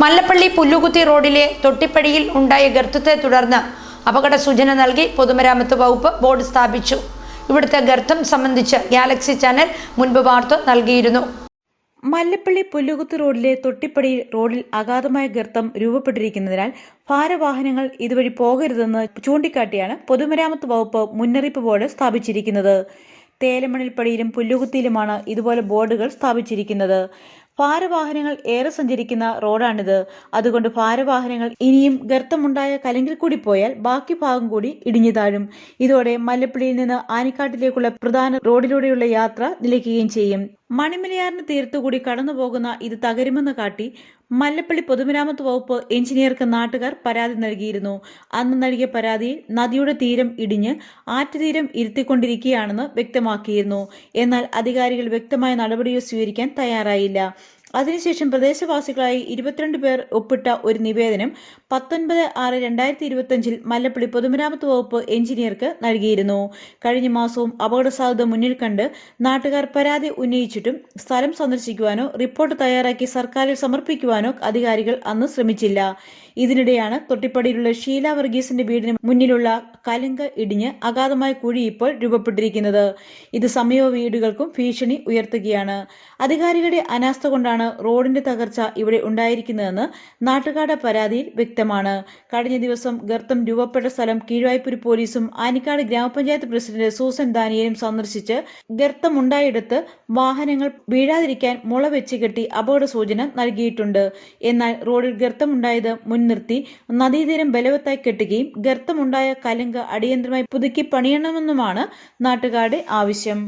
മല്ലപ്പള്ളി പുല്ലുകുത്തി റോഡിലെ തൊട്ടിപ്പടിയിൽ ഉണ്ടായ ഗർത്തത്തെ തുടർന്ന് അപകട സൂചന നൽകി പൊതുമരാമത്ത് വകുപ്പ് ബോർഡ് സ്ഥാപിച്ചു. ഇവിടുത്തെ ഗർത്തം സംബന്ധിച്ച് ഗാലക്സി ചാനൽ മുൻപ് വാർത്ത നൽകിയിരുന്നു. മല്ലപ്പള്ളി പുല്ലുകുത്തി റോഡിലെ തൊട്ടിപ്പടിയിൽ റോഡിൽ അഗാധമായ ഗർത്തം രൂപപ്പെട്ടിരിക്കുന്നതിനാൽ ഭാരവാഹനങ്ങൾ ഇതുവഴി പോകരുതെന്ന് ചൂണ്ടിക്കാട്ടിയാണ് പൊതുമരാമത്ത് വകുപ്പ് മുന്നറിയിപ്പ് ബോർഡ് സ്ഥാപിച്ചിരിക്കുന്നത്. തേലമണിൽപ്പടിയിലും പുല്ലുകുത്തിയിലുമാണ് ഇതുപോലെ ബോർഡുകൾ സ്ഥാപിച്ചിരിക്കുന്നത്. ഭാരവാഹനങ്ങൾ ഏറെ സഞ്ചരിക്കുന്ന റോഡാണിത്. അതുകൊണ്ട് ഭാരവാഹനങ്ങൾ ഇനിയും ഗർത്തമുണ്ടായ കലങ്കിൽ കൂടി പോയാൽ ബാക്കി ഭാഗം കൂടി ഇടിഞ്ഞു താഴും. ഇതോടെ മല്ലപ്പള്ളിയിൽ നിന്ന് ആനിക്കാട്ടിലേക്കുള്ള പ്രധാന റോഡിലൂടെയുള്ള യാത്ര നിലയ്ക്കുകയും ചെയ്യും. മണിമലയാറിന് തീരത്തുകൂടി കടന്നുപോകുന്ന ഇത് തകരുമെന്ന് കാട്ടി മല്ലപ്പള്ളി പൊതുമരാമത്ത് വകുപ്പ് എഞ്ചിനീയർക്ക് നാട്ടുകാർ പരാതി നൽകിയിരുന്നു. അന്ന് നൽകിയ പരാതിയിൽ നദിയുടെ തീരം ഇടിഞ്ഞ് ആറ്റുതീരം ഇരുത്തിക്കൊണ്ടിരിക്കുകയാണെന്ന് വ്യക്തമാക്കിയിരുന്നു. എന്നാൽ അധികാരികൾ വ്യക്തമായ നടപടികൾ സ്വീകരിക്കാൻ തയ്യാറായില്ല. അതിനുശേഷം പ്രദേശവാസികളായി 22 പേർ ഒപ്പിട്ട ഒരു നിവേദനം 19/6/2025 മല്ലപ്പള്ളി പൊതുമരാമത്ത് വകുപ്പ് എഞ്ചിനീയർക്ക് നൽകിയിരുന്നു. കഴിഞ്ഞ മാസവും അപകട സാധ്യത മുന്നിൽ കണ്ട് നാട്ടുകാർ പരാതി ഉന്നയിച്ചിട്ടും സ്ഥലം സന്ദർശിക്കുവാനോ റിപ്പോർട്ട് തയ്യാറാക്കി സർക്കാരിൽ സമർപ്പിക്കുവാനോ അധികാരികൾ അന്ന് ശ്രമിച്ചില്ല. ഇതിനിടെയാണ് തൊട്ടിപ്പടിയിലുള്ള ഷീല വർഗീസിന്റെ വീടിന് മുന്നിലുള്ള കലുങ്ക് ഇടിഞ്ഞ് അഗാധമായ കുഴി ഇപ്പോൾ രൂപപ്പെട്ടിരിക്കുന്നത്. ഇത് സമീപ വീടുകൾക്കും ഭീഷണി ഉയർത്തുകയാണ്. അധികാരികളുടെ അനാസ്ഥ കൊണ്ടാണ് റോഡിന്റെ തകർച്ച ഇവിടെ ഉണ്ടായിരിക്കുന്നതെന്ന് നാട്ടുകാരുടെ പരാതിയിൽ വ്യക്തമാണ്. കഴിഞ്ഞ ദിവസം ഗർത്തം രൂപപ്പെട്ട സ്ഥലം കീഴ്വായ്പൂർ പോലീസും ആനിക്കാട് ഗ്രാമപഞ്ചായത്ത് പ്രസിഡന്റ് സൂസൻ ദാനിയേലും സന്ദർശിച്ച് ഗർത്തമുണ്ടായിടത്ത് വാഹനങ്ങൾ വീഴാതിരിക്കാൻ മുള വെച്ച് കെട്ടി അപകട സൂചന നൽകിയിട്ടുണ്ട്. എന്നാൽ റോഡിൽ ഗർത്തമുണ്ടായത് മുൻനിർത്തി നദീതീരം ബലവത്തായി കെട്ടുകയും ഗർത്തമുണ്ടായ കലുങ്ക് അടിയന്തരമായി പുതുക്കി പണിയണമെന്നുമാണ് നാട്ടുകാരുടെ ആവശ്യം.